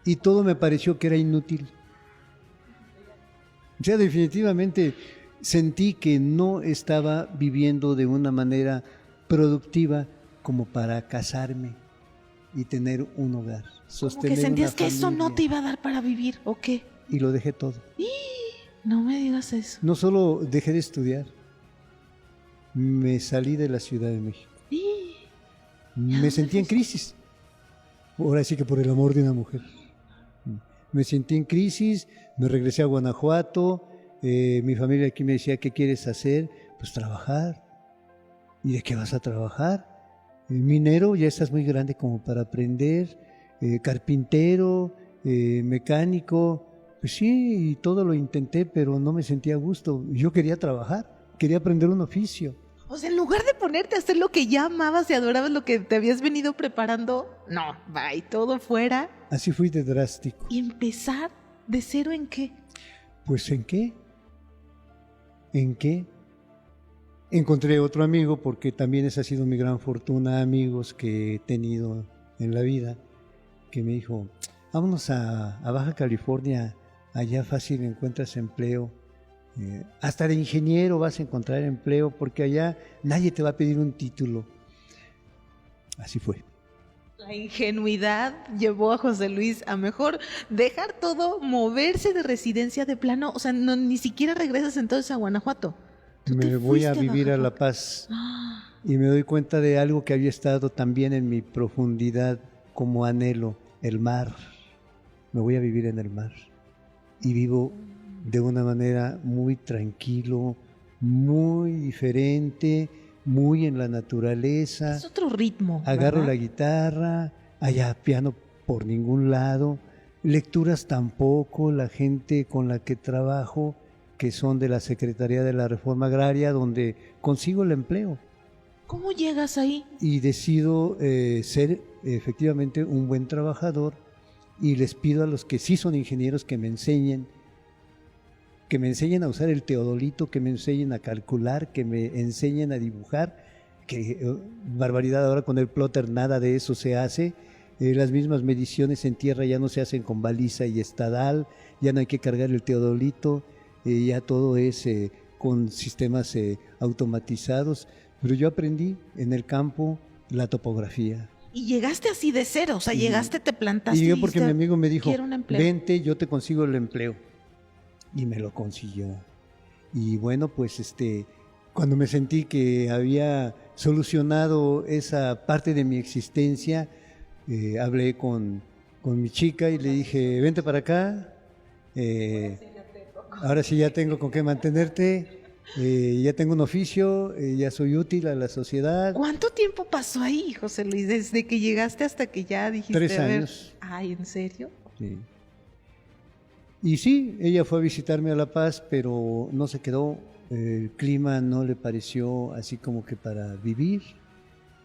Speaker 2: Y todo me pareció que era inútil. O sea, definitivamente sentí que no estaba viviendo de una manera productiva como para casarme y tener un hogar,
Speaker 1: Como
Speaker 2: sostener
Speaker 1: que sentías
Speaker 2: una
Speaker 1: que eso no
Speaker 2: familia.
Speaker 1: te iba a dar para vivir, ¿o qué?
Speaker 2: Y lo dejé todo.
Speaker 1: No me digas eso.
Speaker 2: No solo dejé de estudiar, me salí de la Ciudad de México. Me sentí en crisis. Ahora sí que por el amor de una mujer. Me sentí en crisis, me regresé a Guanajuato, mi familia aquí me decía, ¿qué quieres hacer? Pues trabajar. ¿Y de qué vas a trabajar? Minero, ya estás muy grande como para aprender, carpintero, mecánico. Pues sí, y todo lo intenté, pero no me sentía a gusto. Yo quería trabajar, quería aprender un oficio.
Speaker 1: O sea, en lugar de ponerte a hacer lo que ya amabas y adorabas, lo que te habías venido preparando, no, va y todo fuera.
Speaker 2: Así fui de drástico.
Speaker 1: ¿Y empezar de cero en qué?
Speaker 2: Pues ¿en qué? ¿En qué? Encontré otro amigo, porque también esa ha sido mi gran fortuna, amigos que he tenido en la vida, que me dijo, vámonos a Baja California, allá fácil encuentras empleo, hasta de ingeniero vas a encontrar empleo, porque allá nadie te va a pedir un título. Así fue.
Speaker 1: La ingenuidad llevó a José Luis a mejor dejar todo, moverse de residencia de plano, o sea, no, ni siquiera regresas entonces a Guanajuato. Tú te
Speaker 2: Me voy a
Speaker 1: fuiste
Speaker 2: vivir
Speaker 1: Baja
Speaker 2: a La
Speaker 1: California.
Speaker 2: Paz y me doy cuenta de algo que había estado también en mi profundidad como anhelo, el mar. Me voy a vivir en el mar y vivo de una manera muy tranquilo, muy diferente, muy en la naturaleza.
Speaker 1: Es otro ritmo,
Speaker 2: Agarro
Speaker 1: ¿verdad?
Speaker 2: la guitarra, allá piano por ningún lado, lecturas tampoco, la gente con la que trabajo, que son de la Secretaría de la Reforma Agraria, donde consigo el empleo
Speaker 1: ¿Cómo llegas ahí?
Speaker 2: y decido ser efectivamente un buen trabajador y les pido a los que sí son ingenieros que me enseñen a usar el teodolito, que me enseñen a calcular, que me enseñen a dibujar, que barbaridad, ahora con el plotter nada de eso se hace. Las mismas mediciones en tierra ya no se hacen con baliza y estadal, ya no hay que cargar el teodolito, ya todo es con sistemas automatizados, pero yo aprendí en el campo la topografía.
Speaker 1: Y llegaste así de cero, o sea, llegaste, te plantaste
Speaker 2: Y
Speaker 1: y
Speaker 2: yo porque mi
Speaker 1: dijiste,
Speaker 2: amigo me dijo,
Speaker 1: quiero un empleo.
Speaker 2: vente, yo te consigo el empleo. Y me lo consiguió. Y bueno, pues cuando me sentí que había solucionado esa parte de mi existencia, hablé con mi chica y le dije, vente para acá, ahora sí ya tengo con qué mantenerte, ya tengo un oficio, ya soy útil a la sociedad.
Speaker 1: ¿Cuánto tiempo pasó ahí, José Luis? Desde que llegaste hasta que ya dijiste,
Speaker 2: 3
Speaker 1: a ver,
Speaker 2: años.
Speaker 1: ay, ¿en serio?
Speaker 2: Sí. Y sí, ella fue a visitarme a La Paz, pero no se quedó, el clima no le pareció así como que para vivir.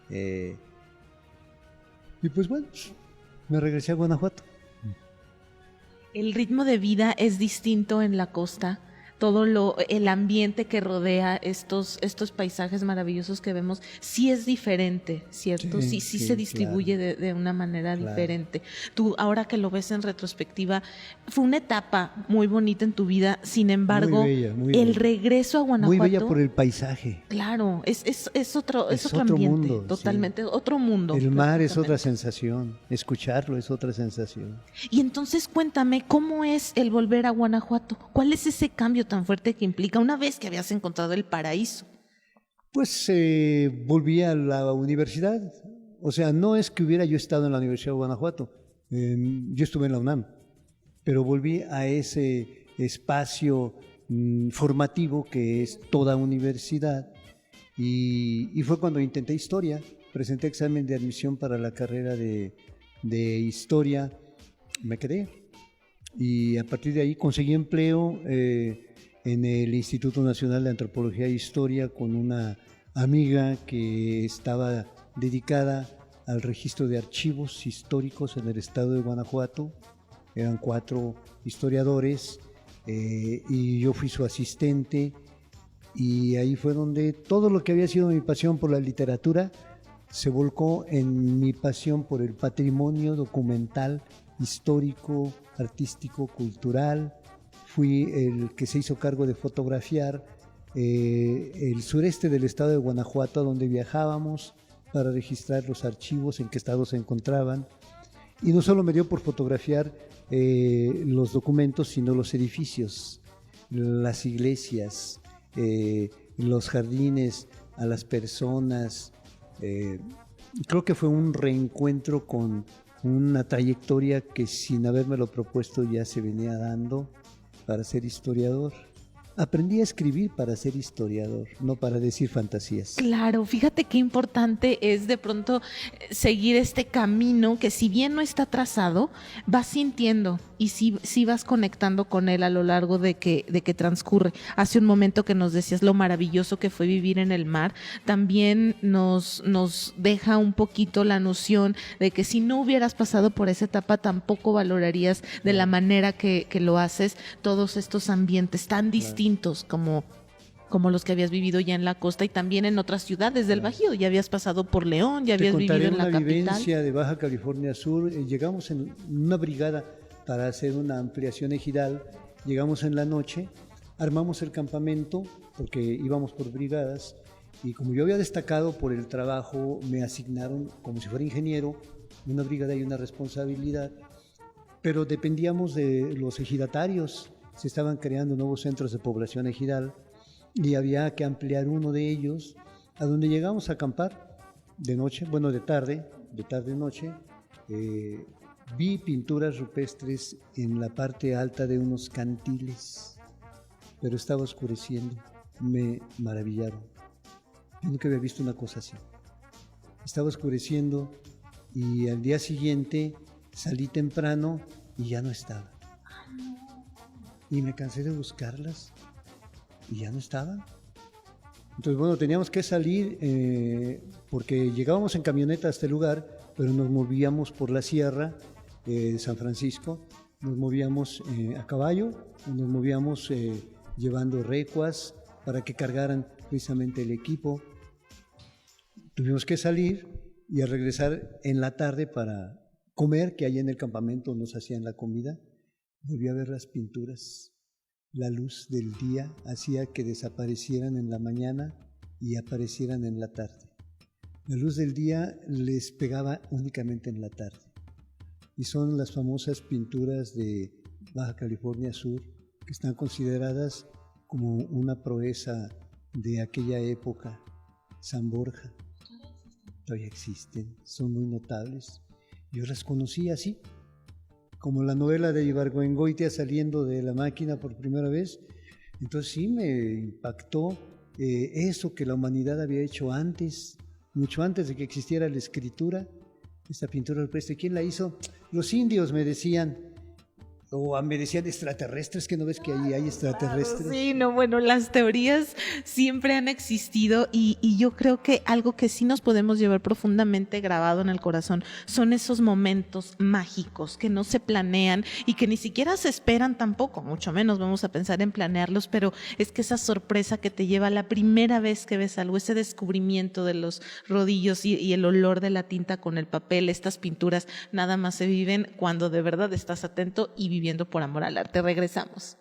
Speaker 2: Y pues bueno, me regresé a Guanajuato.
Speaker 1: El ritmo de vida es distinto en la costa. El ambiente que rodea estos paisajes maravillosos que vemos, sí es diferente, ¿cierto? Sí,
Speaker 2: Sí,
Speaker 1: se distribuye
Speaker 2: claro.
Speaker 1: de una manera
Speaker 2: Claro.
Speaker 1: diferente. Tú, ahora que lo ves en retrospectiva, fue una etapa muy bonita en tu vida, sin embargo,
Speaker 2: Muy bella, muy
Speaker 1: el
Speaker 2: bella.
Speaker 1: regreso a
Speaker 2: Muy
Speaker 1: Guanajuato.
Speaker 2: bella por el paisaje.
Speaker 1: Claro, es otro
Speaker 2: Es otro
Speaker 1: ambiente,
Speaker 2: mundo,
Speaker 1: totalmente,
Speaker 2: sí.
Speaker 1: otro mundo.
Speaker 2: El mar es otra
Speaker 1: prácticamente.
Speaker 2: sensación, escucharlo es otra sensación.
Speaker 1: Y entonces cuéntame, ¿cómo es el volver a Guanajuato? ¿Cuál es ese cambio tan fuerte que implica una vez que habías encontrado el paraíso?
Speaker 2: Pues volví a la universidad. O sea, no es que hubiera yo estado en la Universidad de Guanajuato. Yo estuve en la UNAM, pero volví a ese espacio formativo que es toda universidad. Y fue cuando intenté historia. Presenté examen de admisión para la carrera de historia. Me quedé. Y a partir de ahí conseguí empleo en el Instituto Nacional de Antropología e Historia con una amiga que estaba dedicada al registro de archivos históricos en el estado de Guanajuato. Eran 4 historiadores y yo fui su asistente, y ahí fue donde todo lo que había sido mi pasión por la literatura se volcó en mi pasión por el patrimonio documental, histórico, artístico, cultural. Fui el que se hizo cargo de fotografiar el sureste del estado de Guanajuato, donde viajábamos para registrar los archivos, en qué estado se encontraban. Y no solo me dio por fotografiar los documentos, sino los edificios, las iglesias, los jardines, a las personas. Creo que fue un reencuentro con una trayectoria que sin habérmelo propuesto ya se venía dando para ser historiador. Aprendí a escribir para ser historiador, no para decir fantasías.
Speaker 1: Claro, fíjate qué importante es de pronto seguir este camino que si bien no está trazado, vas sintiendo y sí vas conectando con él a lo largo de que transcurre. Hace un momento que nos decías lo maravilloso que fue vivir en el mar, también nos deja un poquito la noción de que si no hubieras pasado por esa etapa tampoco valorarías de la manera que lo haces todos estos ambientes tan distintos como los que habías vivido ya en la costa y también en otras ciudades del Bajío. Ya habías pasado por León, ya habías vivido en la capital.
Speaker 2: Te contaré una vivencia de Baja California Sur. Llegamos en una brigada para hacer una ampliación ejidal. Llegamos en la noche, armamos el campamento porque íbamos por brigadas y como yo había destacado por el trabajo, me asignaron como si fuera ingeniero una brigada y una responsabilidad, pero dependíamos de los ejidatarios. Se estaban creando nuevos centros de población ejidal y había que ampliar uno de ellos, a donde llegamos a acampar de noche, bueno, de tarde noche. Vi pinturas rupestres en la parte alta de unos cantiles, pero estaba oscureciendo. Me maravillaron. Yo nunca había visto una cosa así. Estaba oscureciendo y al día siguiente salí temprano y ya no estaba. Y me cansé de buscarlas y ya no estaban. Entonces, bueno, teníamos que salir porque llegábamos en camioneta a este lugar, pero nos movíamos por la sierra de San Francisco, nos movíamos a caballo, nos movíamos llevando recuas para que cargaran precisamente el equipo. Tuvimos que salir y a regresar en la tarde para comer, que allá en el campamento nos hacían la comida. Volví a ver las pinturas. La luz del día hacía que desaparecieran en la mañana y aparecieran en la tarde. La luz del día les pegaba únicamente en la tarde. Y son las famosas pinturas de Baja California Sur, que están consideradas como una proeza de aquella época. San Borja. Todavía existen, son muy notables. Yo las conocí así, como la novela de Ibargüengoitia saliendo de la máquina por primera vez. Entonces sí me impactó eso que la humanidad había hecho antes, mucho antes de que existiera la escritura, esta pintura rupestre. ¿Quién la hizo? Los indios, me decían. O me decían extraterrestres, que no ves que ahí hay extraterrestres.
Speaker 1: Claro, sí, no, bueno, las teorías siempre han existido y yo creo que algo que sí nos podemos llevar profundamente grabado en el corazón son esos momentos mágicos que no se planean y que ni siquiera se esperan tampoco, mucho menos vamos a pensar en planearlos, pero es que esa sorpresa que te lleva la primera vez que ves algo, ese descubrimiento de los rodillos y el olor de la tinta con el papel, estas pinturas nada más se viven cuando de verdad estás atento y viviendo por amor al arte. Regresamos.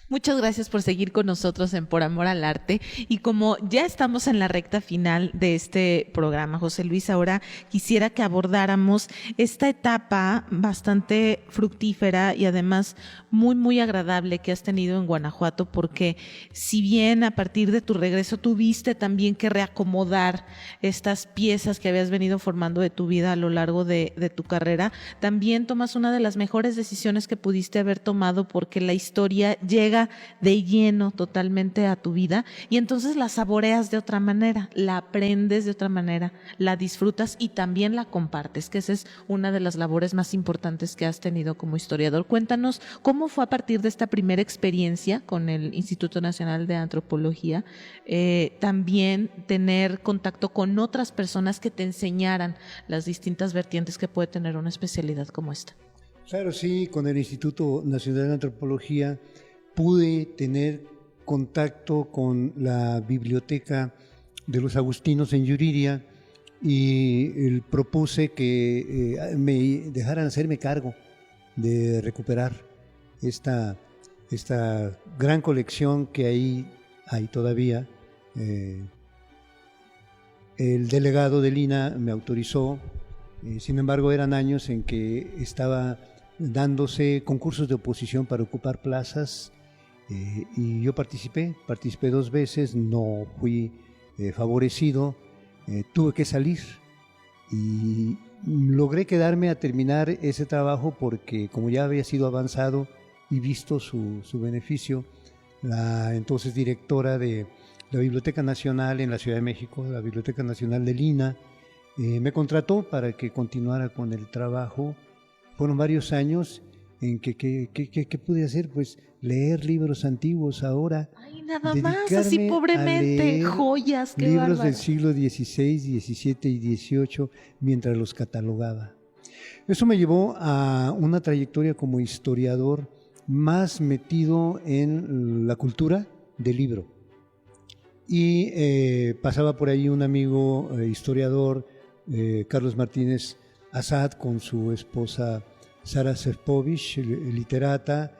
Speaker 1: Muchas gracias por seguir con nosotros en Por Amor al Arte. Y como ya estamos en la recta final de este programa, José Luis, ahora quisiera que abordáramos esta etapa bastante fructífera y además muy, muy agradable que has tenido en Guanajuato, porque si bien a partir de tu regreso tuviste también que reacomodar estas piezas que habías venido formando de tu vida a lo largo de tu carrera, también tomas una de las mejores decisiones que pudiste haber tomado, porque la historia llega llega de lleno totalmente a tu vida y entonces la saboreas de otra manera, la aprendes de otra manera, la disfrutas y también la compartes, que esa es una de las labores más importantes que has tenido como historiador. Cuéntanos cómo fue a partir de esta primera experiencia con el Instituto Nacional de Antropología, también tener contacto con otras personas que te enseñaran las distintas vertientes que puede tener una especialidad como esta.
Speaker 2: Claro, sí, con el Instituto Nacional de Antropología pude tener contacto con la biblioteca de los Agustinos en Yuriria y propuse que me dejaran hacerme cargo de recuperar esta gran colección que ahí hay todavía. El delegado del INA me autorizó, sin embargo eran años en que estaba dándose concursos de oposición para ocupar plazas y yo participé 2 veces, no fui favorecido, tuve que salir y logré quedarme a terminar ese trabajo porque como ya había sido avanzado y visto su beneficio, la entonces directora de la Biblioteca Nacional en la Ciudad de México, la Biblioteca Nacional del INA, me contrató para que continuara con el trabajo. Fueron varios años en que ¿qué pude hacer? Pues leer libros antiguos ahora.
Speaker 1: Ay, nada más, así pobremente, joyas, qué
Speaker 2: libros
Speaker 1: bárbaro.
Speaker 2: del siglo XVI, XVII y XVIII mientras los catalogaba. Eso me llevó a una trayectoria como historiador más metido en la cultura del libro. Y pasaba por ahí un amigo historiador, Carlos Martínez Asad, con su esposa Sara Sefcovic, literata,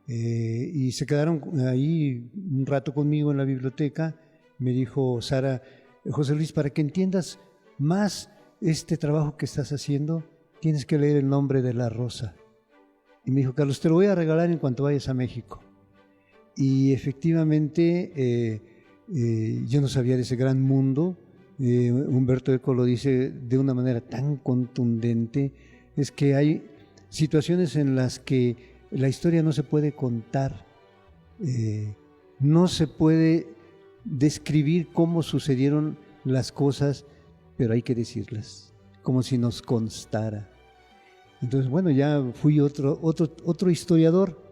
Speaker 2: y se quedaron ahí un rato conmigo en la biblioteca. Me dijo Sara: José Luis, para que entiendas más este trabajo que estás haciendo, tienes que leer El nombre de la rosa. Y me dijo: Carlos, te lo voy a regalar en cuanto vayas a México. Y efectivamente yo no sabía de ese gran mundo. Humberto Eco lo dice de una manera tan contundente, es que hay situaciones en las que la historia no se puede contar, no se puede describir cómo sucedieron las cosas, pero hay que decirlas, como si nos constara. Entonces, bueno, ya fui otro historiador,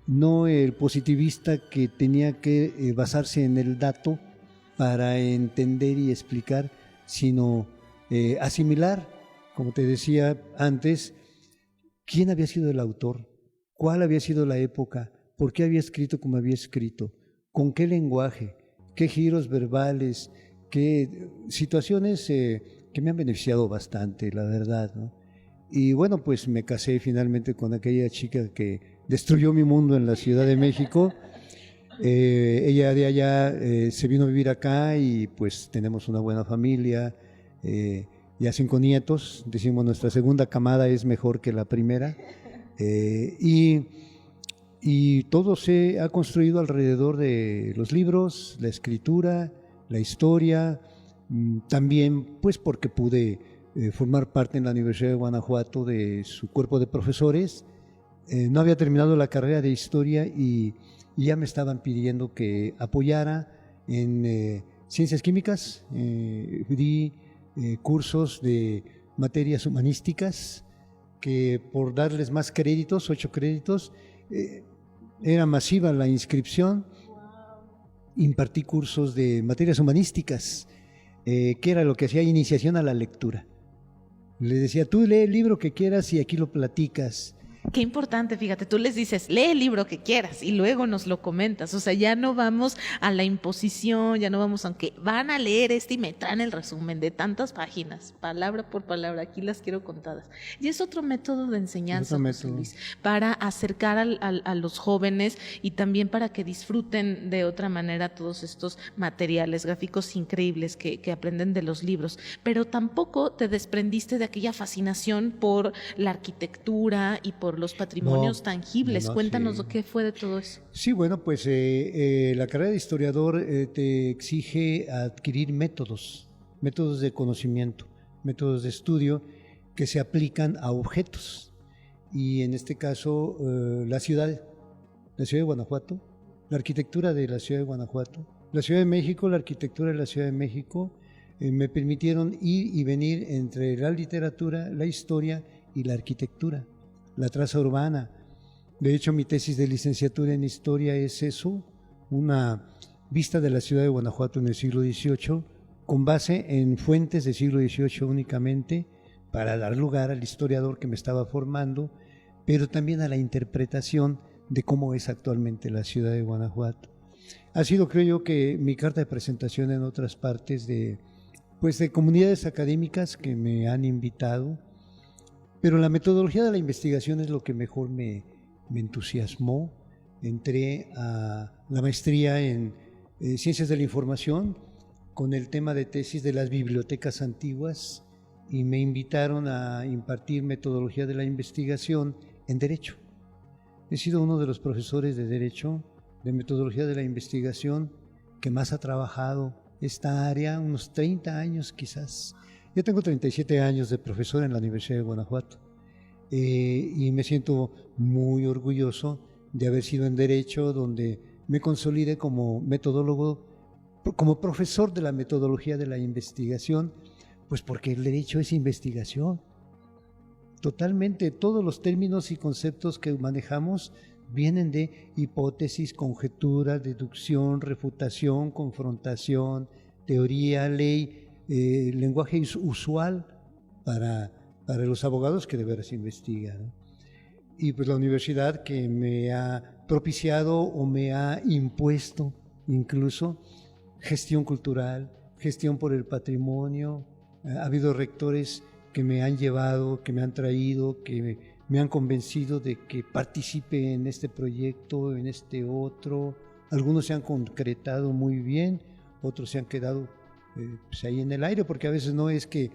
Speaker 2: no el positivista que tenía que basarse en el dato para entender y explicar, sino asimilar, como te decía antes, quién había sido el autor, cuál había sido la época, por qué había escrito como había escrito, con qué lenguaje, qué giros verbales, qué situaciones que me han beneficiado bastante, la verdad, ¿no? Y bueno, pues me casé finalmente con aquella chica que destruyó mi mundo en la Ciudad de México. Ella de allá se vino a vivir acá y pues tenemos una buena familia, ya 5 nietos, decimos nuestra segunda camada es mejor que la primera, y todo se ha construido alrededor de los libros, la escritura, la historia, también pues porque pude formar parte en la Universidad de Guanajuato de su cuerpo de profesores. No había terminado la carrera de historia y ya me estaban pidiendo que apoyara en ciencias químicas. Di cursos de materias humanísticas que, por darles más créditos, 8 créditos, era masiva la inscripción. Impartí cursos de materias humanísticas, que era lo que hacía iniciación a la lectura. Le decía: tú lee el libro que quieras y aquí lo platicas.
Speaker 1: Qué importante, fíjate, tú les dices, lee el libro que quieras y luego nos lo comentas. O sea, ya no vamos a la imposición, ya no vamos, aunque van a leer y me traen el resumen de tantas páginas, palabra por palabra, aquí las quiero contadas. Y es otro método de enseñanza, José Luis, para acercar a los jóvenes y también para que disfruten de otra manera todos estos materiales gráficos increíbles que aprenden de los libros. Pero tampoco te desprendiste de aquella fascinación por la arquitectura y por los patrimonios tangibles. Cuéntanos
Speaker 2: sí.
Speaker 1: ¿Qué fue de todo eso?
Speaker 2: Sí, bueno, pues la carrera de historiador te exige adquirir métodos de conocimiento, métodos de estudio que se aplican a objetos. Y en este caso, la ciudad la ciudad de Guanajuato, la arquitectura de la ciudad de Guanajuato, la Ciudad de México, la arquitectura de la Ciudad de México, me permitieron ir y venir entre la literatura, la historia y la arquitectura, la traza urbana. De hecho, mi tesis de licenciatura en historia es eso, una vista de la ciudad de Guanajuato en el siglo XVIII, con base en fuentes del siglo XVIII únicamente, para dar lugar al historiador que me estaba formando, pero también a la interpretación de cómo es actualmente la ciudad de Guanajuato. Ha sido, creo yo, que mi carta de presentación en otras partes de comunidades académicas que me han invitado, pero la metodología de la investigación es lo que mejor me entusiasmó. Entré a la maestría en Ciencias de la Información con el tema de tesis de las bibliotecas antiguas y me invitaron a impartir metodología de la investigación en Derecho. He sido uno de los profesores de Derecho, de metodología de la investigación, que más ha trabajado esta área, unos 30 años quizás. Yo tengo 37 años de profesor en la Universidad de Guanajuato y me siento muy orgulloso de haber sido en Derecho, donde me consolidé como metodólogo, como profesor de la metodología de la investigación, pues porque el Derecho es investigación. Totalmente, todos los términos y conceptos que manejamos vienen de hipótesis, conjetura, deducción, refutación, confrontación, teoría, ley, lenguaje usual para los abogados que de veras investigan, ¿no? Y pues la universidad que me ha propiciado o me ha impuesto incluso gestión cultural, gestión por el patrimonio. Ha habido rectores que me han llevado, que me han traído, que me han convencido de que participe en este proyecto, en este otro. Algunos se han concretado muy bien, otros se han quedado pues ahí en el aire, porque a veces no es que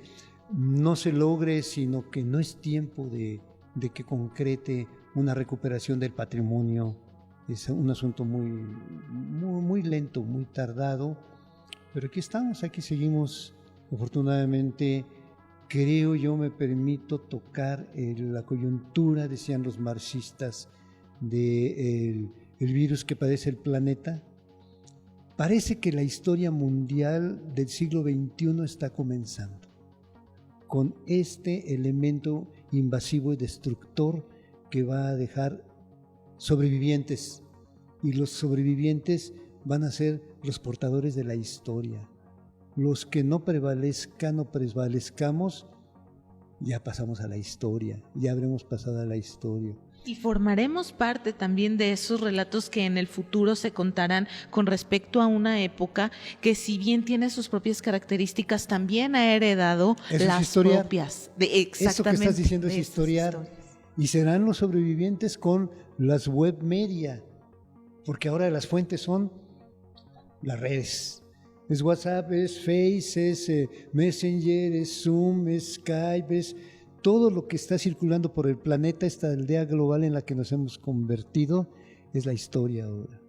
Speaker 2: no se logre, sino que no es tiempo de que concrete una recuperación del patrimonio. Es un asunto muy lento, muy tardado, pero aquí estamos, aquí seguimos. Afortunadamente, creo yo, me permito tocar la coyuntura, decían los marxistas, del virus que padece el planeta. Parece que la historia mundial del siglo XXI está comenzando con este elemento invasivo y destructor que va a dejar sobrevivientes, y los sobrevivientes van a ser los portadores de la historia. Los que no prevalezcan o prevalezcamos, ya pasamos a la historia, ya habremos pasado a la historia.
Speaker 1: Y formaremos parte también de esos relatos que en el futuro se contarán con respecto a una época que, si bien tiene sus propias características, también ha heredado las propias.
Speaker 2: Exactamente. Eso que estás diciendo es historiar. Y serán los sobrevivientes con las web media, porque ahora las fuentes son las redes. Es WhatsApp, es Face, es Messenger, es Zoom, es Skype, es todo lo que está circulando por el planeta. Esta aldea global en la que nos hemos convertido es la historia ahora.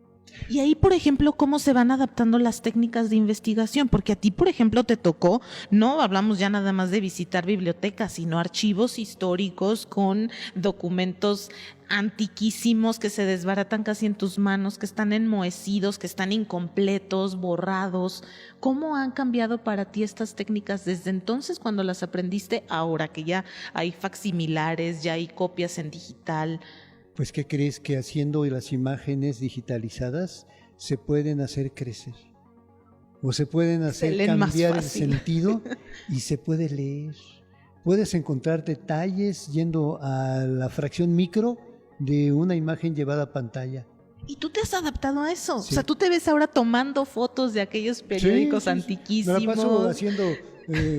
Speaker 1: Y ahí, por ejemplo, ¿cómo se van adaptando las técnicas de investigación? Porque a ti, por ejemplo, te tocó, no hablamos ya nada más de visitar bibliotecas, sino archivos históricos con documentos antiquísimos que se desbaratan casi en tus manos, que están enmohecidos, que están incompletos, borrados. ¿Cómo han cambiado para ti estas técnicas desde entonces, cuando las aprendiste, ahora que ya hay facsimilares, ya hay copias en digital?
Speaker 2: Pues, ¿qué crees? Que haciendo las imágenes digitalizadas se pueden hacer crecer o se pueden hacer cambiar el sentido y se puede leer. Puedes encontrar detalles yendo a la fracción micro de una imagen llevada a pantalla.
Speaker 1: ¿Y tú te has adaptado a eso?
Speaker 2: Sí.
Speaker 1: O sea, tú te ves ahora tomando fotos de aquellos periódicos antiquísimos.
Speaker 2: Me la paso haciendo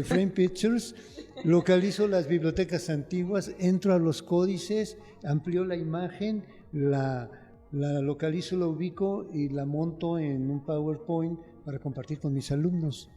Speaker 2: frame pictures. Localizo las bibliotecas antiguas, entro a los códices, amplío la imagen, la localizo, la ubico y la monto en un PowerPoint para compartir con mis alumnos.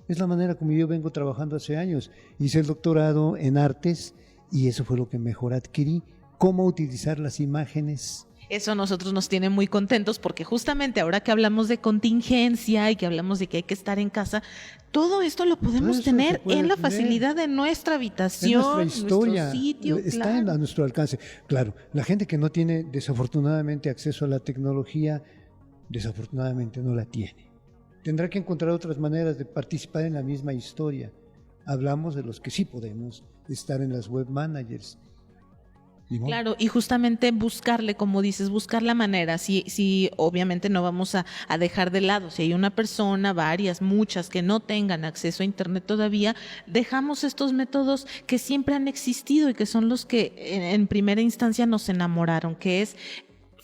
Speaker 2: Es la manera como yo vengo trabajando hace años. Hice el doctorado en artes y eso fue lo que mejor adquirí, cómo utilizar las imágenes.
Speaker 1: Eso a nosotros nos tiene muy contentos porque justamente ahora que hablamos de contingencia y que hablamos de que hay que estar en casa, todo esto lo podemos
Speaker 2: eso
Speaker 1: tener
Speaker 2: se puede
Speaker 1: en la
Speaker 2: tener.
Speaker 1: facilidad de nuestra
Speaker 2: Es
Speaker 1: habitación,
Speaker 2: nuestra historia,
Speaker 1: nuestro sitio.
Speaker 2: está
Speaker 1: Claro.
Speaker 2: a nuestro alcance. Claro, la gente que no tiene desafortunadamente acceso a la tecnología, desafortunadamente no la tiene. Tendrá que encontrar otras maneras de participar en la misma historia. Hablamos de los que sí podemos estar en las web managers. Ni modo.
Speaker 1: Claro, y justamente buscarle, como dices, buscar la manera. Si obviamente no vamos a dejar de lado, si hay una persona, varias, muchas que no tengan acceso a Internet todavía, dejamos estos métodos que siempre han existido y que son los que en primera instancia nos enamoraron, que es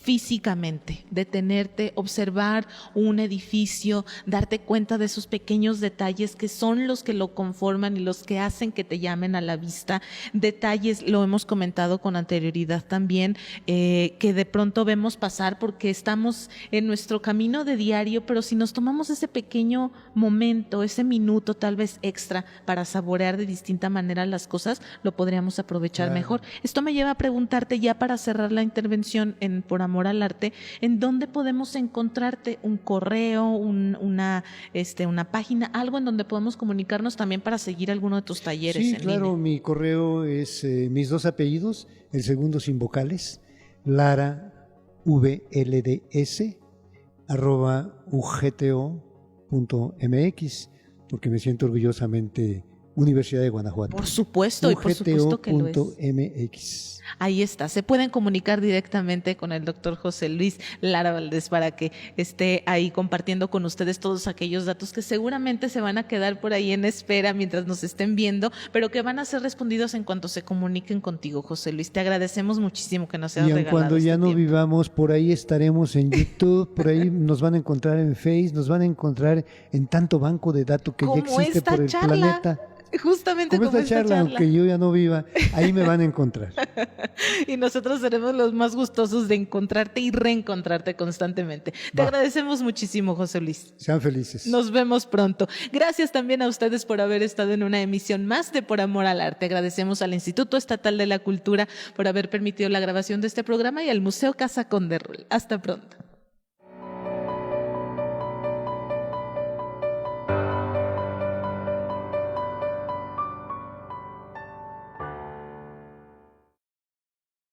Speaker 1: físicamente, detenerte, observar un edificio, darte cuenta de esos pequeños detalles que son los que lo conforman y los que hacen que te llamen a la vista. Detalles, lo hemos comentado con anterioridad también, que de pronto vemos pasar porque estamos en nuestro camino de diario, pero si nos tomamos ese pequeño momento, ese minuto tal vez extra para saborear de distinta manera las cosas, lo podríamos aprovechar
Speaker 2: Claro.
Speaker 1: mejor. Esto me lleva a preguntarte ya para cerrar la intervención en Por Amor al Arte, ¿en dónde podemos encontrarte? ¿Un correo, una página, algo en donde podemos comunicarnos también para seguir alguno de tus talleres
Speaker 2: Sí,
Speaker 1: en
Speaker 2: claro,
Speaker 1: línea?
Speaker 2: mi correo es mis dos apellidos, el segundo sin vocales, @ugto.mx, porque me siento orgullosamente Universidad de Guanajuato.
Speaker 1: Por supuesto, y por supuesto que lo es.
Speaker 2: ugto.mx.
Speaker 1: Ahí está, se pueden comunicar directamente con el doctor José Luis Lara Valdés para que esté ahí compartiendo con ustedes todos aquellos datos que seguramente se van a quedar por ahí en espera mientras nos estén viendo, pero que van a ser respondidos en cuanto se comuniquen contigo, José Luis. Te agradecemos muchísimo que nos hayas
Speaker 2: Y aun
Speaker 1: regalado
Speaker 2: cuando ya
Speaker 1: este
Speaker 2: no
Speaker 1: tiempo.
Speaker 2: vivamos, por ahí estaremos en YouTube, por ahí nos van a encontrar en Face, nos van a encontrar en tanto banco de datos que ya
Speaker 1: Como
Speaker 2: existe
Speaker 1: esta
Speaker 2: por el
Speaker 1: charla.
Speaker 2: planeta.
Speaker 1: Justamente
Speaker 2: Como esta charla, aunque yo ya no viva, ahí me van a encontrar.
Speaker 1: Y nosotros seremos los más gustosos de encontrarte y reencontrarte constantemente. Te
Speaker 2: Va.
Speaker 1: agradecemos muchísimo, José Luis.
Speaker 2: Sean felices.
Speaker 1: Nos vemos pronto. Gracias también a ustedes por haber estado en una emisión más de Por Amor al Arte. Agradecemos al Instituto Estatal de la Cultura por haber permitido la grabación de este programa y al Museo Casa Conde Rull. Hasta pronto.